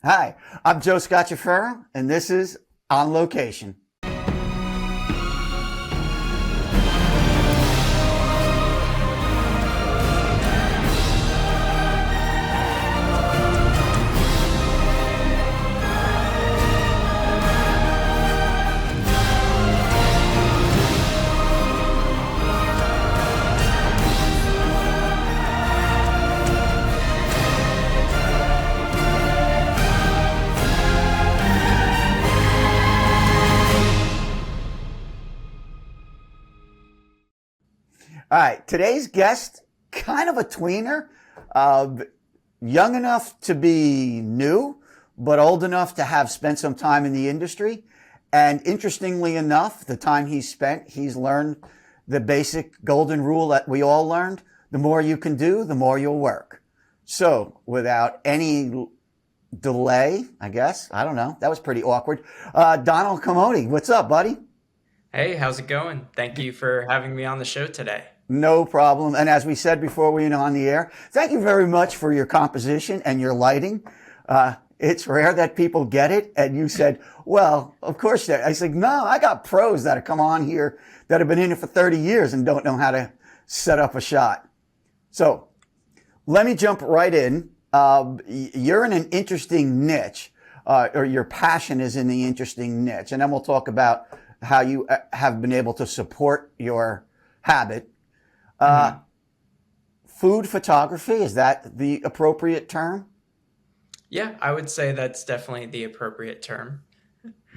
Hi, I'm Joe Scacciaferro, and this is On Location. All right, today's guest, kind of a tweener, uh, young enough to be new, but old enough to have spent some time in the industry. And interestingly enough, the time he's spent, he's learned the basic golden rule that we all learned. The more you can do, the more you'll work. So without any delay, I guess, I don't know, that was pretty awkward. Donald Komondy, what's up, buddy? Hey, how's it going? Thank you for having me on the show today. No problem. And as we said before we went on the air, thank you very much for your composition and your lighting. It's rare that people get it. And you said, well, of course. I said, no, I got pros that have come on here that have been in it for 30 years and don't know how to set up a shot. So let me jump right in. You're in an interesting niche, or your passion is in the interesting niche. And then we'll talk about how you have been able to support your habit. Mhm. Food photography, is that the appropriate term? Yeah, I would say that's definitely the appropriate term.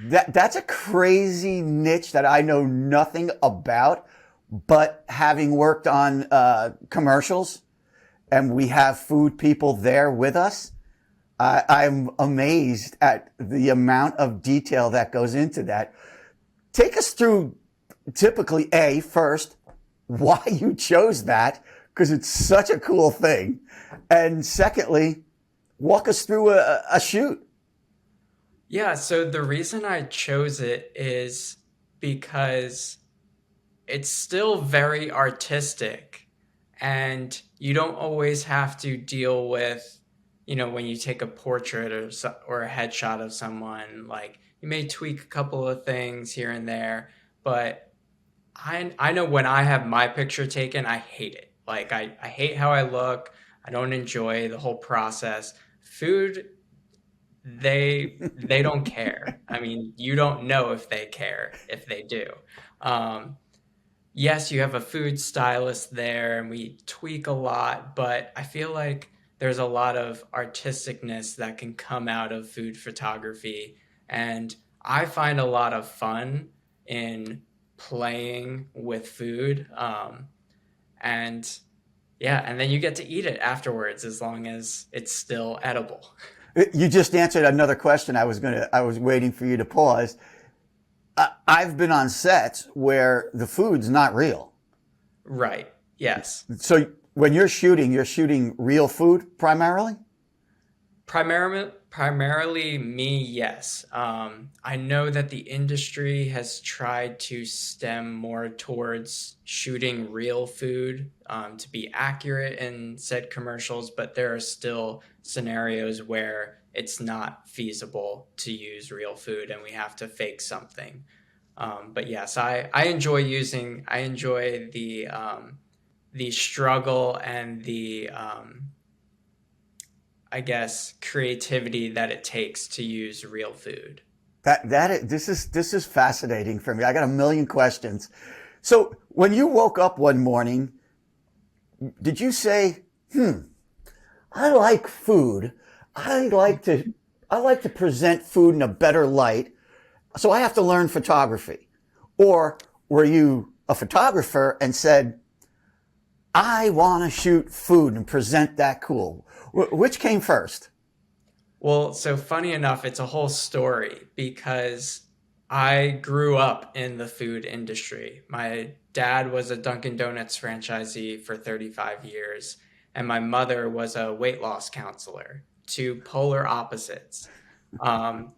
That's a crazy niche that I know nothing about, but having worked on commercials and we have food people there with us, I'm amazed at the amount of detail that goes into that. Take us through typically first, why you chose that, because it's such a cool thing. And secondly, walk us through a shoot. Yeah, so the reason I chose it is because it's still very artistic and you don't always have to deal with, when you take a portrait or a headshot of someone, like you may tweak a couple of things here and there, but I know when I have my picture taken, I hate it. Like I hate how I look. I don't enjoy the whole process. Food, they don't care. I mean, you don't know if they care if they do. Um, yes, you have a food stylist there and we tweak a lot, but I feel like there's a lot of artisticness that can come out of food photography. And I find a lot of fun in playing with food. And yeah, and then you get to eat it afterwards as long as it's still edible. You just answered another question I was waiting for you to pause. I've been on sets where the food's not real. Right. Yes. So when you're shooting real food primarily? Primarily me, yes. I know that the industry has tried to stem more towards shooting real food to be accurate in said commercials, but there are still scenarios where it's not feasible to use real food and we have to fake something. But yes, I enjoy the struggle and the I guess, creativity that it takes to use real food. This is fascinating for me. I got a million questions. So when you woke up one morning, did you say, I like food. I like to I like to present food in a better light, so I have to learn photography? Or were you a photographer and said, I want to shoot food and present that cool? Which came first? Well, so funny enough, it's a whole story because I grew up in the food industry. My dad was a Dunkin' Donuts franchisee for 35 years, and my mother was a weight loss counselor, two polar opposites. Um,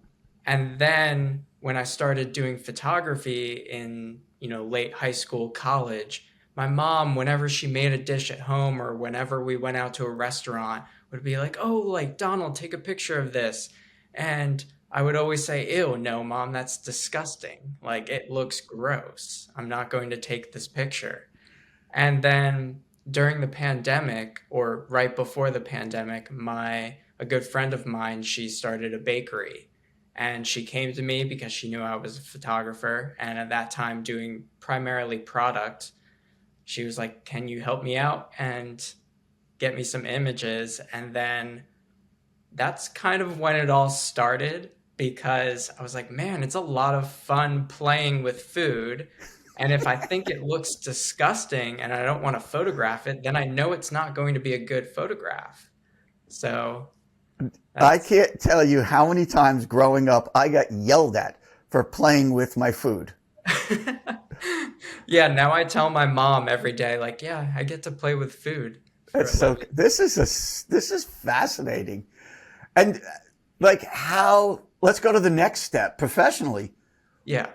and then when I started doing photography in, late high school, college, my mom, whenever she made a dish at home or whenever we went out to a restaurant, would be like, "Oh, like Donald, take a picture of this." And I would always say, ew, no, mom, that's disgusting. Like, it looks gross. I'm not going to take this picture. And then during the pandemic, or right before the pandemic, a good friend of mine, she started a bakery. And she came to me because she knew I was a photographer, and at that time doing primarily product. She was like, "Can you help me out and get me some images?" And then that's kind of when it all started, because I was like, man, it's a lot of fun playing with food. And if I think it looks disgusting and I don't want to photograph it, then I know it's not going to be a good photograph. So I that's, can't tell you how many times growing up I got yelled at for playing with my food. yeah, now I tell my mom every day, like, yeah, I get to play with food for It's a so living. this is fascinating. And like how let's go to the next step professionally. Yeah,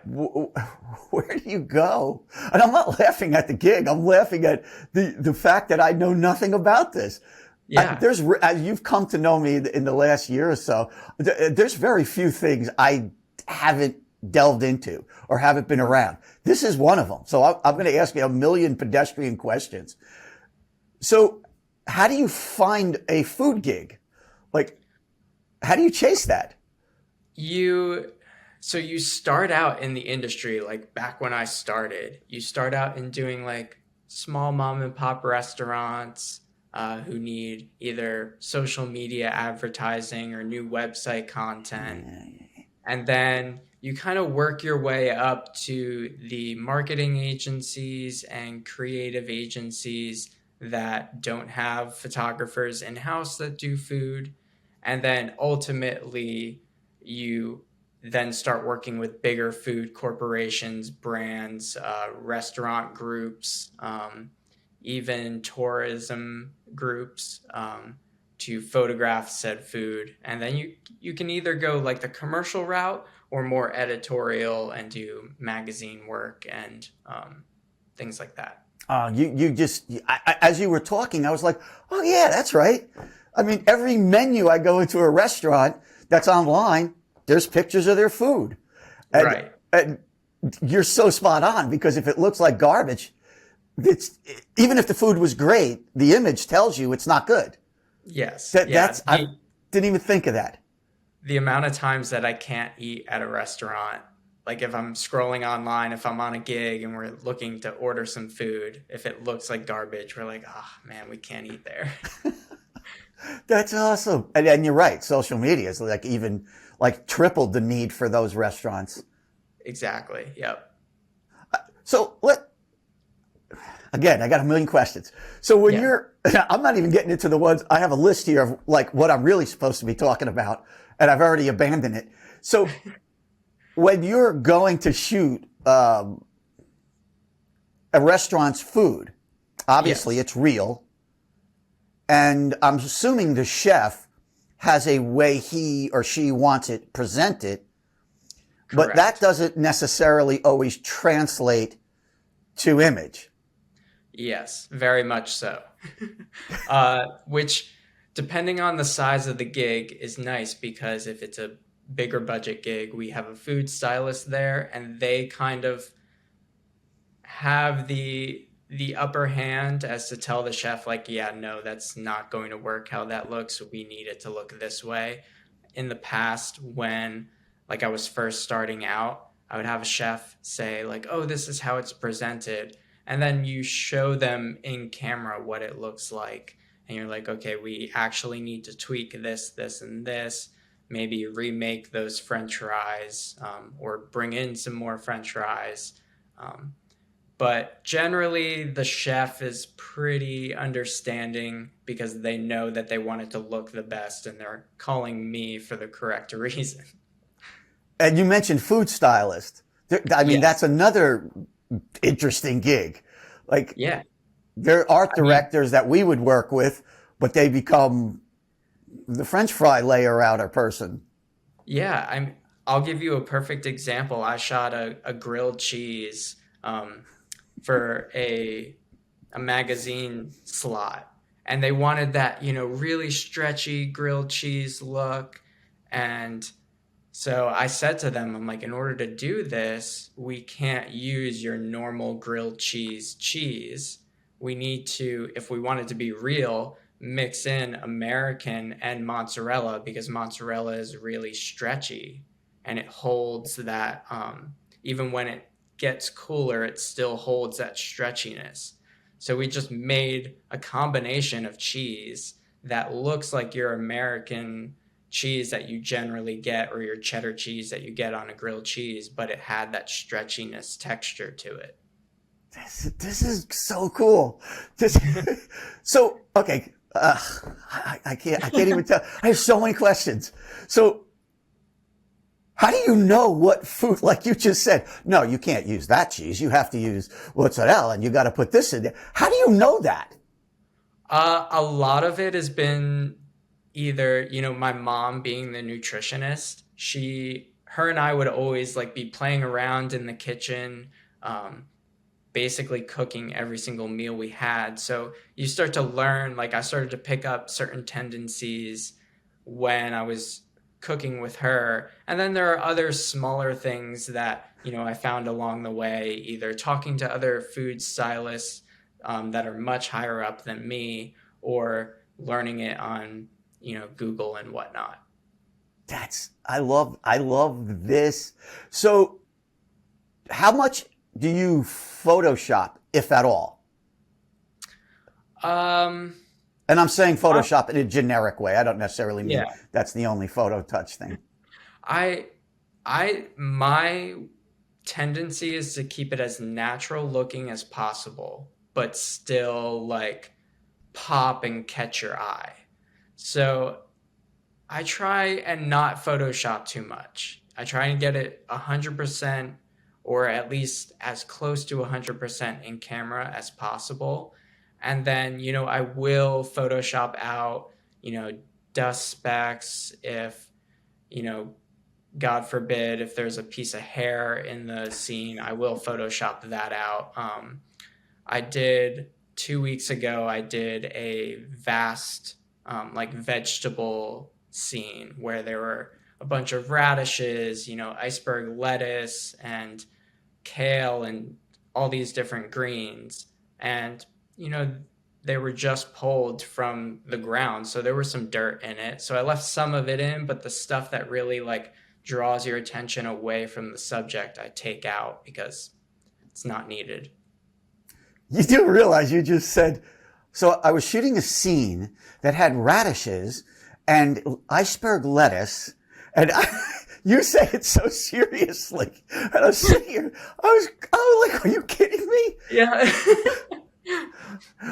Where do you go? And I'm not laughing at the gig. I'm laughing at the fact that I know nothing about this. yeah, There's as you've come to know me in the last year or so. There's very few things I haven't delved into or haven't been around. This is one of them. So I'm going to ask you a million pedestrian questions. So, how do you find a food gig? Like, how do you chase that? you so you start out in the industry, like back when I started, you start out in doing like small mom and pop restaurants who need either social media advertising or new website content. And then you kind of work your way up to the marketing agencies and creative agencies that don't have photographers in house that do food. And then ultimately, you then start working with bigger food corporations, brands, restaurant groups, even tourism groups. To photograph said food. And then you can either go like the commercial route or more editorial and do magazine work and things like that. You just as you were talking, I was like, oh yeah, that's right. I mean, every menu I go into a restaurant that's online, there's pictures of their food, Right. and you're so spot on because if it looks like garbage, it's even if the food was great, the image tells you it's not good. Yes. That Yeah. that's I didn't even think of that. The amount of times that I can't eat at a restaurant, like if I'm scrolling online, if I'm on a gig and we're looking to order some food, if it looks like garbage, we're like, oh man, we can't eat there. That's awesome. And you're right. Social media is like even like tripled the need for those restaurants. Exactly. Yep. So again, I got a million questions. So when Yeah. I'm not even getting into the ones, I have a list here of like what I'm really supposed to be talking about, and I've already abandoned it. So when you're going to shoot a restaurant's food, obviously Yes. it's real. And I'm assuming the chef has a way he or she wants it presented, but that Correct. doesn't necessarily always translate to image. Yes, very much so. Which, depending on the size of the gig, is nice because if it's a bigger budget gig, we have a food stylist there, and they kind of have the upper hand as to tell the chef, like, yeah, no, that's not going to work how that looks. We need it to look this way. In the past, when like I was first starting out, I would have a chef say like, "Oh, this is how it's presented." And then you show them in camera what it looks like, and you're like, "Okay, we actually need to tweak this, this, and this. Maybe remake those French fries, or bring in some more French fries." Um, but generally, the chef is pretty understanding because they know that they want it to look the best, and they're calling me for the correct reason. And you mentioned food stylist. I mean, that's Yes. another interesting gig. Like Yeah. there are art I mean, directors that we would work with, but they become the French fry layer outer person. yeah. I'll give you a perfect example. I shot a grilled cheese for a magazine slot, and they wanted that, really stretchy grilled cheese look. And so I said to them, I'm like, in order to do this, we can't use your normal grilled cheese. We need to, if we want it to be real, mix in American and mozzarella because mozzarella is really stretchy and it holds that, even when it gets cooler, it still holds that stretchiness. So we just made a combination of cheese that looks like your American cheese that you generally get or your cheddar cheese that you get on a grilled cheese, but it had that stretchiness texture to it. This is so cool. This, so, okay. I can't even tell. I have so many questions. So how do you know what food, like you just said, no, you can't use that cheese. You have to use mozzarella and you got to put this in there. How do you know that? A lot of it has been either, my mom being the nutritionist, her and I would always like be playing around in the kitchen, basically cooking every single meal we had. So you start to learn, like I started to pick up certain tendencies when I was cooking with her. And then there are other smaller things that, I found along the way, either talking to other food stylists that are much higher up than me or learning it on, Google and whatnot. I love this. So how much do you Photoshop, if at all? Um, And I'm saying Photoshop in a generic way. I don't necessarily mean yeah, that's the only photo touch thing. I, my tendency is to keep it as natural looking as possible, but still like pop and catch your eye. So I try and not Photoshop too much. I try and get it 100% or at least as close to 100% in camera as possible. And then, I will Photoshop out, you know, dust specks if, you know, God forbid, if there's a piece of hair in the scene, I will Photoshop that out. I did 2 weeks ago, I did a vast, like vegetable scene where there were a bunch of radishes, iceberg lettuce and kale and all these different greens. And, you know, they were just pulled from the ground. So there was some dirt in it. So I left some of it in, but the stuff that really like draws your attention away from the subject, I take out because it's not needed. You do realize you just said, so I was shooting a scene that had radishes and iceberg lettuce, and you say it so seriously. And I was sitting here, I was like, are you kidding me? Yeah.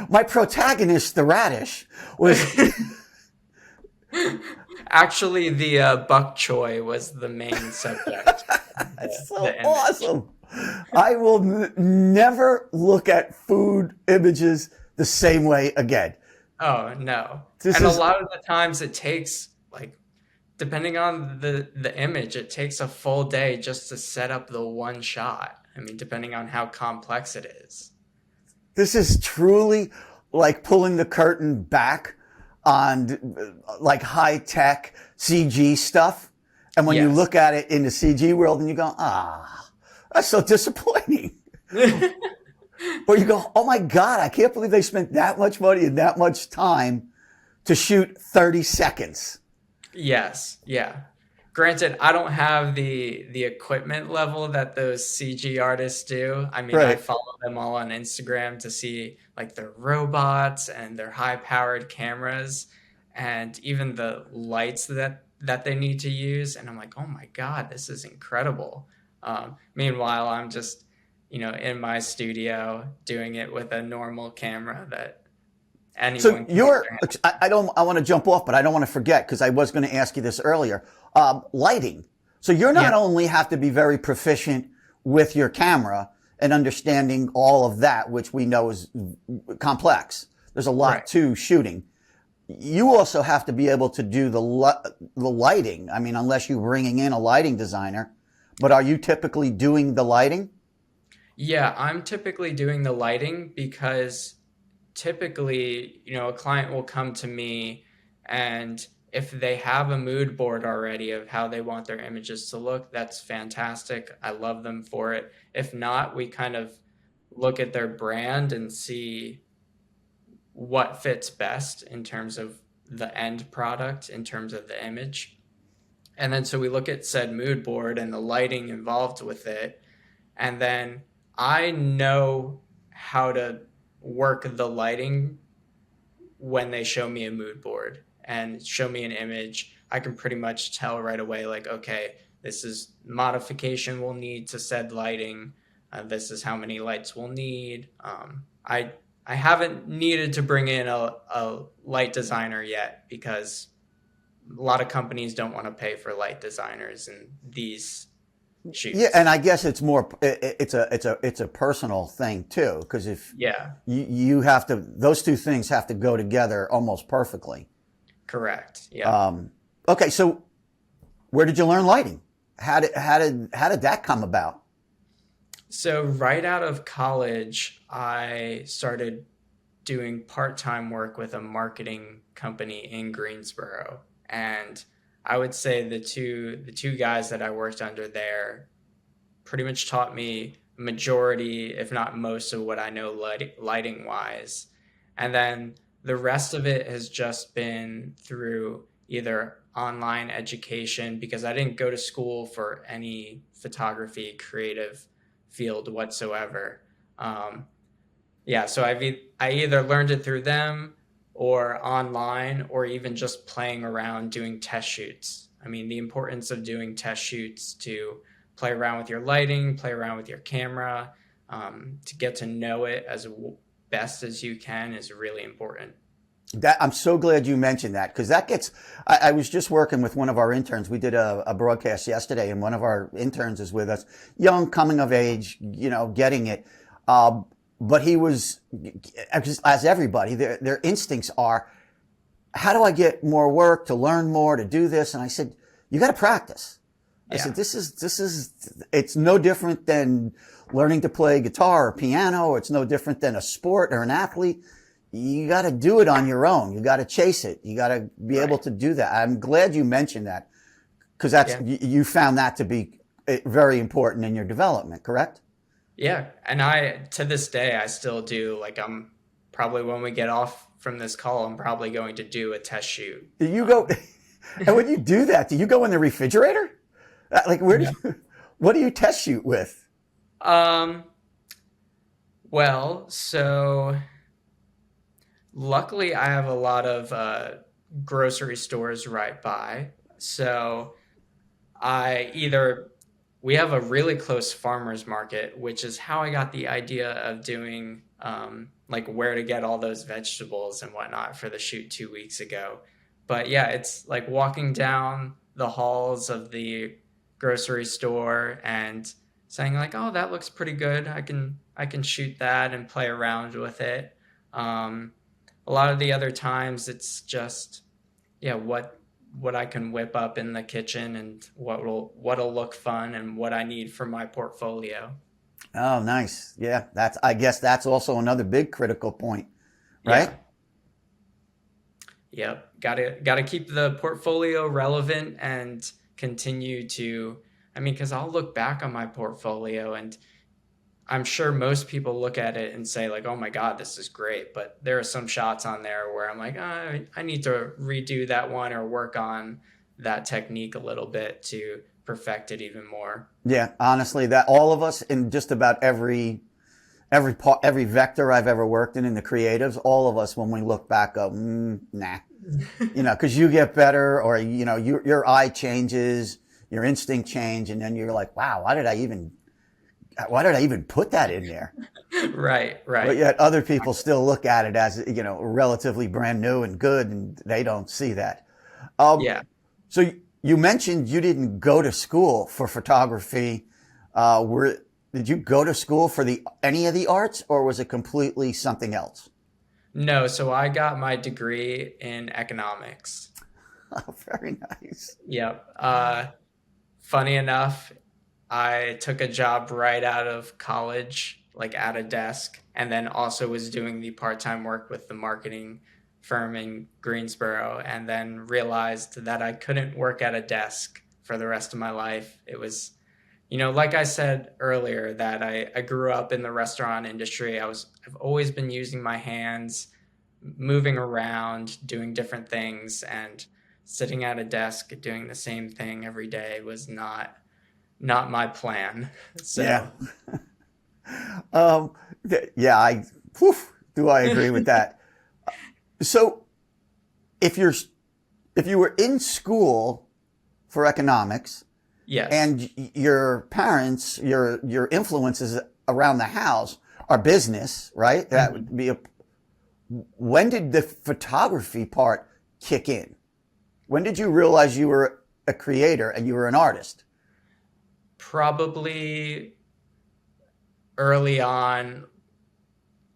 My protagonist, the radish, was Actually, the bok choy was the main subject. that's so The image. awesome. I will never look at food images the same way again. Oh no. This And a is lot of the times it takes like depending on the image, it takes a full day just to set up the one shot. I mean, depending on how complex it is. this is truly like pulling the curtain back on like high tech CG stuff. And when you Yes. look at it in the CG world and you go, that's so disappointing. Or you go, oh my God, I can't believe they spent that much money and that much time to shoot 30 seconds. Yes, yeah. Granted, I don't have the equipment level that those CG artists do. I mean, I Right. follow them all on Instagram to see like their robots and their high-powered cameras and even the lights that they need to use. And I'm like, oh my God, this is incredible. Meanwhile, I'm just, in my studio doing it with a normal camera that So anyone can get their hands. I want to jump off, but I don't want to forget because I was going to ask you this earlier. Lighting. So you're not Yeah, only have to be very proficient with your camera and understanding all of that, which we know is complex. There's a lot right. to shooting. You also have to be able to do the lighting. I mean, unless you're bringing in a lighting designer, but are you typically doing the lighting? Yeah, I'm typically doing the lighting because typically, a client will come to me and if they have a mood board already of how they want their images to look, that's fantastic. I love them for it. If not, we kind of look at their brand and see what fits best in terms of the end product, in terms of the image. And then so we look at said mood board and the lighting involved with it. And then I know how to work the lighting when they show me a mood board and show me an image. I can pretty much tell right away, like, okay, this is modification we'll need to said lighting. This is how many lights we'll need. I haven't needed to bring in a light designer yet because a lot of companies don't want to pay for light designers in these Yeah, shoots. and I guess it's more it's a personal thing too, because if Yeah, you have to, those two things have to go together almost perfectly. correct. Yeah. Okay, so where did you learn lighting? How did that come about? So right out of college, I started doing part-time work with a marketing company in Greensboro. And I would say the two guys that I worked under there pretty much taught me majority, if not most, of what I know lighting wise. And then the rest of it has just been through either online education because I didn't go to school for any photography creative field whatsoever. Um, yeah, so I either learned it through them or online or even just playing around doing test shoots. I mean, the importance of doing test shoots to play around with your lighting, play around with your camera, to get to know it as best as you can is really important. That I'm so glad you mentioned that, because that gets. I was just working with one of our interns. We did a broadcast yesterday, and one of our interns is with us, young, coming of age, getting it. But he was, as everybody, their instincts are, how do I get more work, to learn more, to do this? And I said, you got to practice. I Yeah, said, it's no different than learning to play guitar or piano, or it's no different than a sport or an athlete. You got to do it on your own. You got to chase it. You got to be able right. to do that. I'm glad you mentioned that, because that's, Yeah. you found that to be very important in your development, correct? Yeah. And to this day, I still do. Like, I'm probably when we get off from this call, I'm probably going to do a test shoot. Do you go, and when you do that, do you go in the refrigerator? Like, No. what do you test shoot with? Um, well, so luckily I have a lot of grocery stores right by. So I either we have a really close farmers market, which is how I got the idea of doing like where to get all those vegetables and whatnot for the shoot 2 weeks ago. But yeah, it's like walking down the halls of the grocery store and saying like, "Oh, that looks pretty good. I can shoot that and play around with it." Um, a lot of the other times, it's just yeah, what I can whip up in the kitchen and what'll look fun and what I need for my portfolio. Oh, nice. Yeah, I guess that's also another big critical point, right? Yeah. Yep. Gotta keep the portfolio relevant and continue to I mean, because I'll look back on my portfolio and I'm sure most people look at it and say like, "Oh my God, this is great." But there are some shots on there where I'm like, I need to redo that one or work on that technique a little bit to perfect it even more." Yeah, honestly, that all of us in just about every vector I've ever worked in the creatives, all of us, when we look back, go, nah, because you get better, or your eye changes, your instinct change, and then you're like, wow, why did I even put that in there? Right, But right. yet other people still look at it as relatively brand new and good, and they don't see that. Um, Yeah. so you mentioned you didn't go to school for photography. Did you go to school for any of the arts, or was it completely something else? No, so I got my degree in economics. Oh, very nice. Yep. Funny enough, I took a job right out of college, like at a desk, and then also was doing the part-time work with the marketing firm in Greensboro, and then realized that I couldn't work at a desk for the rest of my life. It was, like I said earlier, that I grew up in the restaurant industry. I've always been using my hands, moving around, doing different things, and sitting at a desk doing the same thing every day was not my plan. Yeah. So, Um, yeah, whew, do I agree with that? So if you're, if you were in school for economics yes. and your parents, your influences around the house are business, right? That Mhm. would be when did the photography part kick in? When did you realize you were a creator and you were an artist? Probably early on,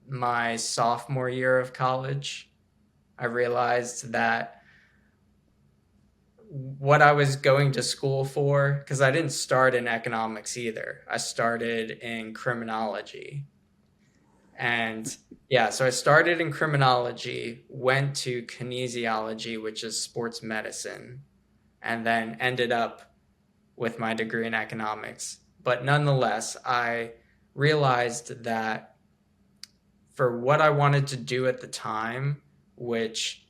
my sophomore year of college, I realized that what I was going to school for, because I didn't start in economics either, I started in criminology. And yeah, so I started in criminology, went to kinesiology, which is sports medicine, and then ended up with my degree in economics. But nonetheless, I realized that for what I wanted to do at the time, which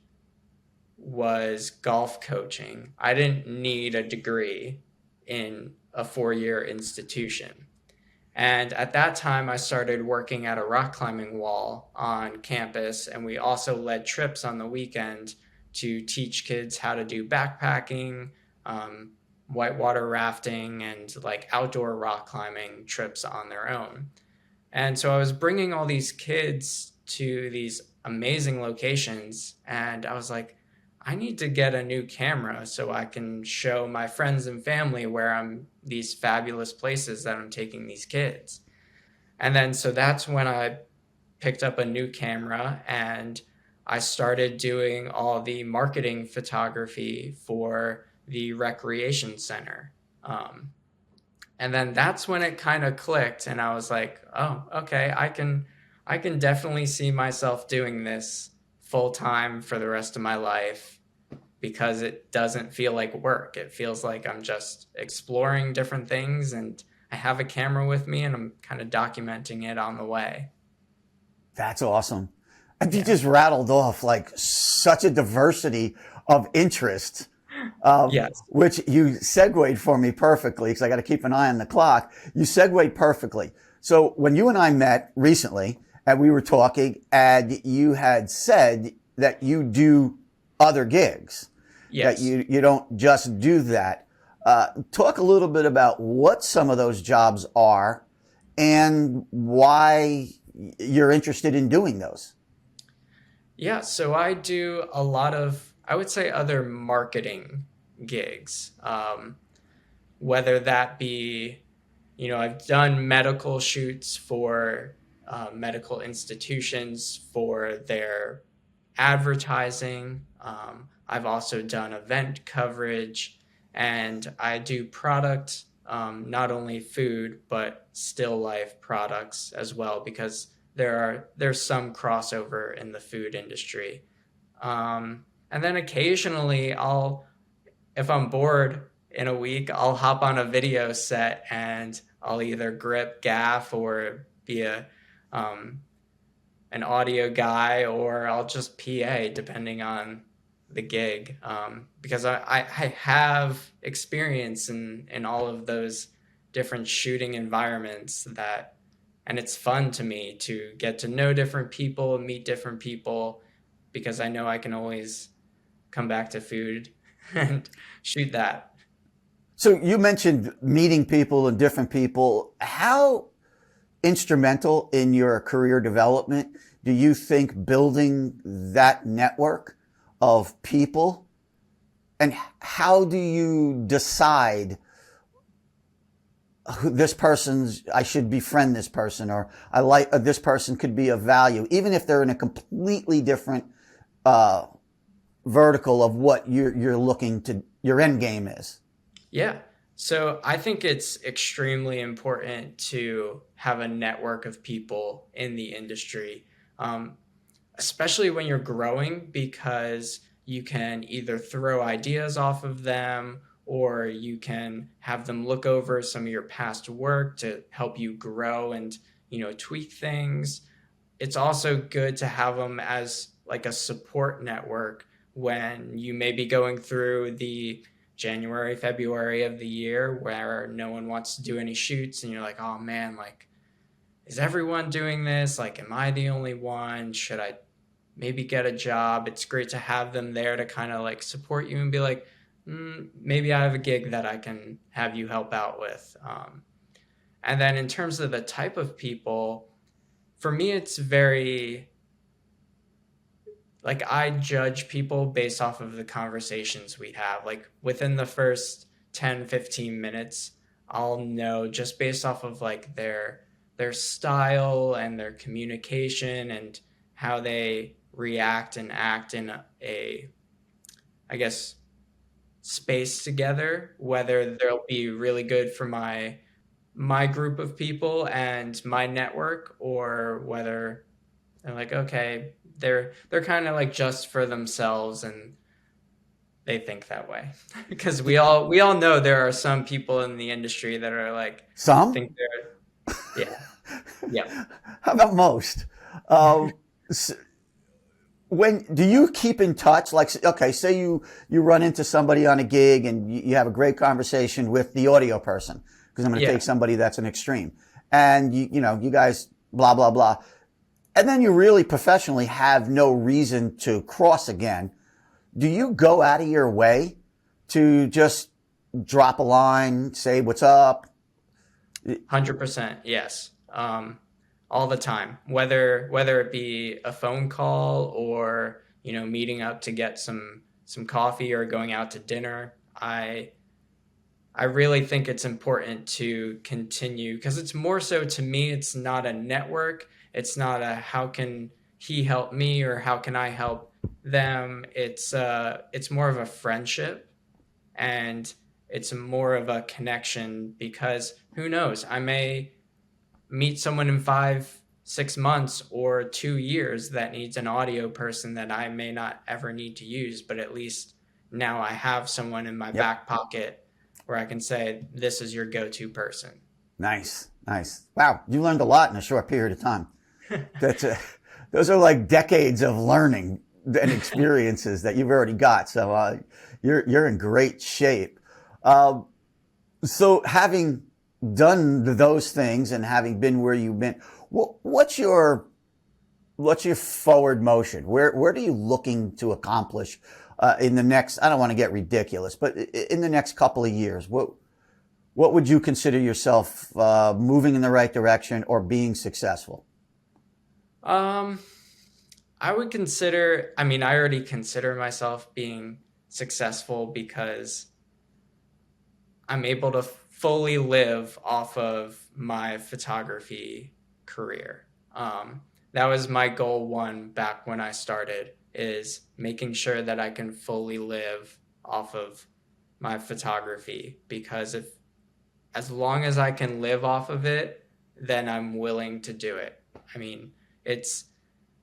was golf coaching, I didn't need a degree in a 4 year institution. And at that time, I started working at a rock climbing wall on campus, and we also led trips on the weekend to teach kids how to do backpacking, um, whitewater rafting, and like outdoor rock climbing trips on their own. And so I was bringing all these kids to these amazing locations, and I was like, I need to get a new camera so I can show my friends and family where I'm these fabulous places that I'm taking these kids. And then so that's when I picked up a new camera and I started doing all the marketing photography for the recreation center. Um, and then that's when it kind of clicked and I was like, oh, okay, I can definitely see myself doing this full time for the rest of my life because it doesn't feel like work. It feels like I'm just exploring different things and I have a camera with me and I'm kind of documenting it on the way. That's awesome. And you Yeah. just rattled off like such a diversity of interests, Yes. which you segued for me perfectly because I got to keep an eye on the clock. You segued perfectly. So when you and I met recently and we were talking and you had said that you do other gigs, that Yes. you don't just do that. Talk a little bit about what some of those jobs are and why you're interested in doing those. Yeah. So I do a lot of, I would say, other marketing gigs, whether that be, I've done medical shoots for medical institutions for their advertising. I've also done event coverage, and I do product, not only food but still life products as well, because there's some crossover in the food industry. And then occasionally, if I'm bored in a week, I'll hop on a video set and I'll either grip gaff or be um, an audio guy, or I'll just PA depending on the gig. Because I have experience in all of those different shooting environments and it's fun to me to get to know different people, meet different people, because I know I can always come back to food and shoot that. So you mentioned meeting people and different people. How instrumental in your career development do you think building that network of people? And how do you decide who this person's, I should befriend this person, or I like this person could be of value, even if they're in a completely different uh, vertical of what you're looking to, your end game is? Yeah. So I think it's extremely important to have a network of people in the industry. Um, especially when you're growing, because you can either throw ideas off of them, or you can have them look over some of your past work to help you grow and, tweak things. It's also good to have them as like a support network when you may be going through the January, February of the year where no one wants to do any shoots, and you're like, oh man, like, is everyone doing this? Like, am I the only one? Should I maybe get a job? It's great to have them there to kind of like support you and be like, maybe I have a gig that I can have you help out with. And then in terms of the type of people, for me, it's very like I judge people based off of the conversations we have. Like within the first 10, 15 minutes, I'll know just based off of like their style and their communication and how they react and act in a, I guess, space together, whether they'll be really good for my group of people and my network, or whether they're like, okay, they're kind of like just for themselves and they think that way. Because we all know there are some people in the industry that are like Some? think they're yeah. Yeah. How about most? Um, s- when do you keep in touch? Like, okay, say you run into somebody on a gig and you have a great conversation with the audio person, because I'm going to Yeah. take somebody that's an extreme, and you guys blah blah blah, and then you really professionally have no reason to cross again. Do you go out of your way to just drop a line, say what's up? 100%, yes. All the time, whether it be a phone call or meeting up to get some coffee or going out to dinner. I really think it's important to continue, because it's more so, to me, it's not a network. It's not a how can he help me or how can I help them. It's more of a friendship, and it's more of a connection, because who knows, I may meet someone in 5, 6 months or 2 years that needs an audio person that I may not ever need to use, but at least now I have someone in my Yep. back pocket where I can say, this is your go-to person. Nice, nice. Wow, you learned a lot in a short period of time. That's those are like decades of learning and experiences that you've already got. So you're in great shape. Um, so having done those things and having been where you've been, what's your forward motion? Where are you looking to accomplish in the next? I don't want to get ridiculous, but in the next couple of years, what would you consider yourself moving in the right direction or being successful? Um, I would consider, I mean, I already consider myself being successful because I'm able to fully live off of my photography career. That was my goal one back when I started, is making sure that I can fully live off of my photography, because if as long as I can live off of it, then I'm willing to do it. I mean, it's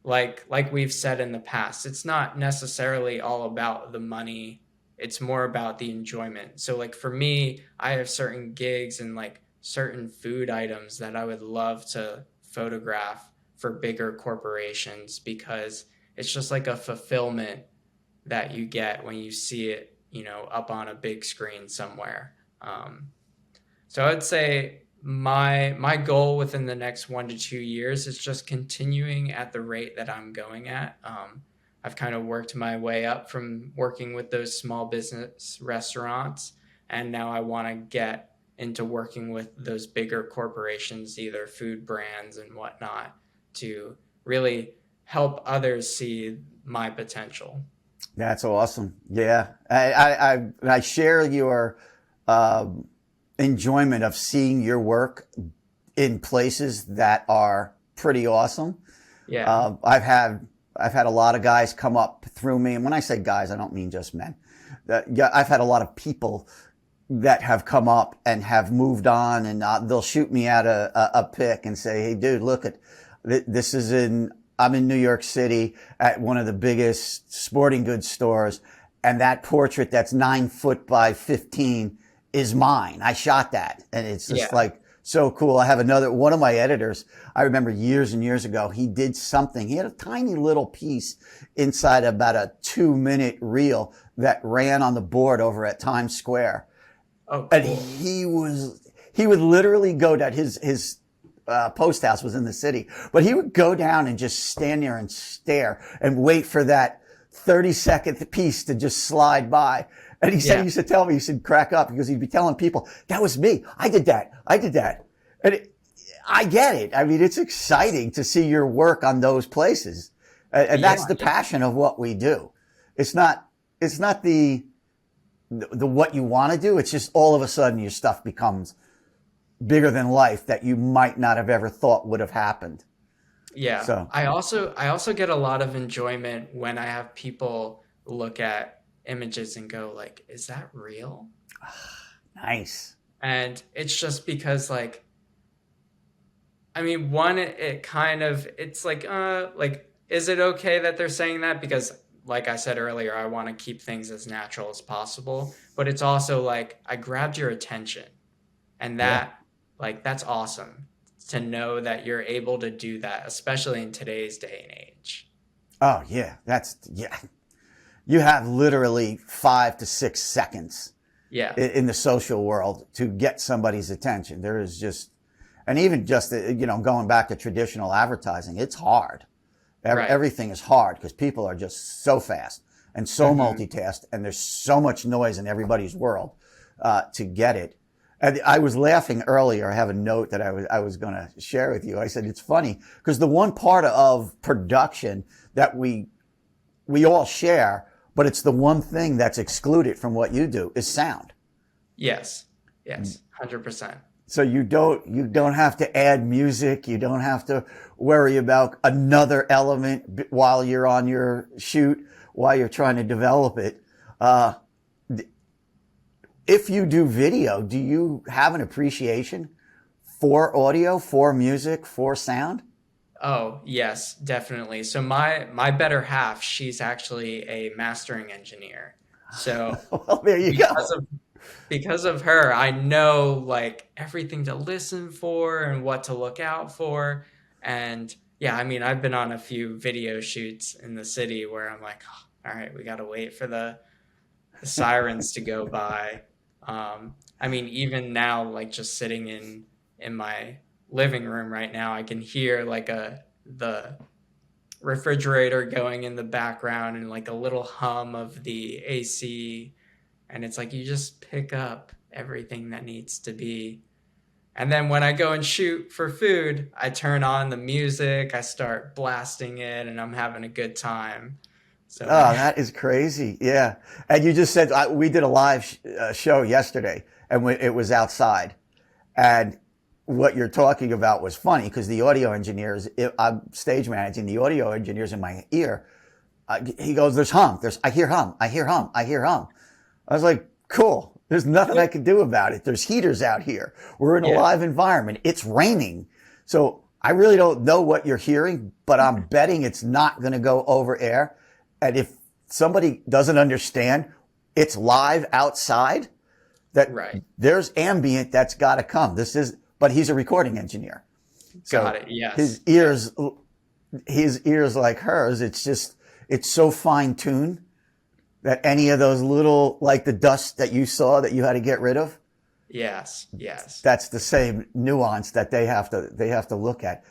like we've said in the past, it's not necessarily all about the money. It's more about the enjoyment. So like for me, I have certain gigs and like certain food items that I would love to photograph for bigger corporations, because it's just like a fulfillment that you get when you see it, up on a big screen somewhere. So I would say my goal within the next 1 to 2 years is just continuing at the rate that I'm going at. I've kind of worked my way up from working with those small business restaurants, and now I want to get into working with those bigger corporations, either food brands and whatnot, to really help others see my potential. That's awesome. Yeah, I share your um, enjoyment of seeing your work in places that are pretty awesome. Yeah. I've had a lot of guys come up through me, and when I say guys, I don't mean just men. Yeah, I've had a lot of people that have come up and have moved on, and they'll shoot me out a pic and say, "Hey, dude, look at this is in I'm in New York City at one of the biggest sporting goods stores, and that portrait that's 9 foot by 15 is mine. I shot that, and it's just Yeah. like so cool. I have one of my editors. I remember years and years ago, he did something. He had a tiny little piece inside about a 2-minute reel that ran on the board over at Times Square, Oh, and cool. he would literally go down. His post house was in the city, but he would go down and just stand there and stare and wait for that 30-second piece to just slide by. And he said, Yeah. he used to tell me, he said, crack up, because he'd be telling people, that was me. I did that. I did that. And I get it. I mean, it's exciting to see your work on those places. And Yeah. that's the passion of what we do. It's not the what you want to do. It's just all of a sudden your stuff becomes bigger than life that you might not have ever thought would have happened. Yeah. So I also get a lot of enjoyment when I have people look at images and go like, is that real? nice. And it's just because like, I mean, one, it kind of, it's like, is it okay that they're saying that? Because like I said earlier, I want to keep things as natural as possible, but it's also like, I grabbed your attention, and Yeah. that's awesome to know that you're able to do that, especially in today's day and age. Oh yeah. Yeah. You have literally 5 to 6 seconds Yeah. in the social world to get somebody's attention. There is just, and even just, going back to traditional advertising, it's hard. Right. Everything is hard because people are just so fast and so Mhm. multitasked, and there's so much noise in everybody's world to get it. And I was laughing earlier. I have a note that I was going to share with you. I said it's funny because the one part of production that we all share, but it's the one thing that's excluded from what you do, is sound. Yes. Yes. 100%. So you don't have to add music. You don't have to worry about another element while you're on your shoot, while you're trying to develop it. If you do video, do you have an appreciation for audio, for music, for sound? Oh, yes, definitely. So my better half, she's actually a mastering engineer. So Well, there you because go. of because of her, I know like everything to listen for and what to look out for. And yeah, I mean, I've been on a few video shoots in the city where I'm like, oh, all right, we got to wait for the sirens to go by. I mean, even now, like just sitting in my living room right now, I can hear like the refrigerator going in the background and like a little hum of the AC, and it's like you just pick up everything that needs to be. And then when I go and shoot for food, I turn on the music, I start blasting it, and I'm having a good time. So Oh, that is crazy. Yeah. And you just said we did a live show yesterday, and it was outside. And what you're talking about was funny because the audio engineers, I'm stage managing, the audio engineers in my ear. He goes, there's hum. I hear hum. I hear hum. I hear hum. I was like, cool. There's nothing I can do about it. There's heaters out here. We're in a yeah, live environment. It's raining. So I really don't know what you're hearing, but I'm betting it's not going to go over air. And if somebody doesn't understand, it's live outside, that right. there's ambient that's got to come. But he's a recording engineer. So Got it. Yes. his ears like hers, it's so fine tuned that any of those little, like the dust that you saw that you had to get rid of, Yes. Yes. that's the same nuance that they have to look at.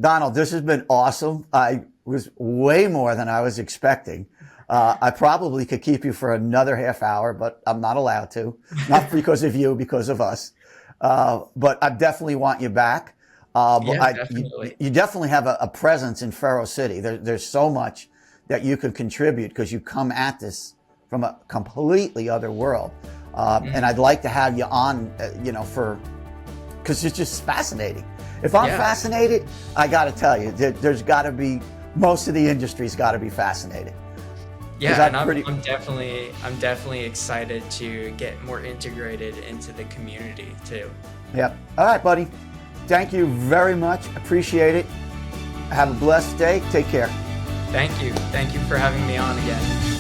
Donald, this has been awesome. I was way more than I was expecting. I probably could keep you for another half hour, but I'm not allowed to. Not because of you, because of us. But I definitely want you back. Yeah, definitely. You definitely have a presence in Faro City. There's so much that you could contribute because you come at this from a completely other world. And I'd like to have you on, because it's just fascinating. If I'm Yeah. fascinated, I got to tell you, there's got to be, most of the industry's got to be fascinated. Yeah, and I'm definitely excited to get more integrated into the community too. Yep. All right, buddy. Thank you very much. Appreciate it. Have a blessed day. Take care. Thank you. Thank you for having me on again.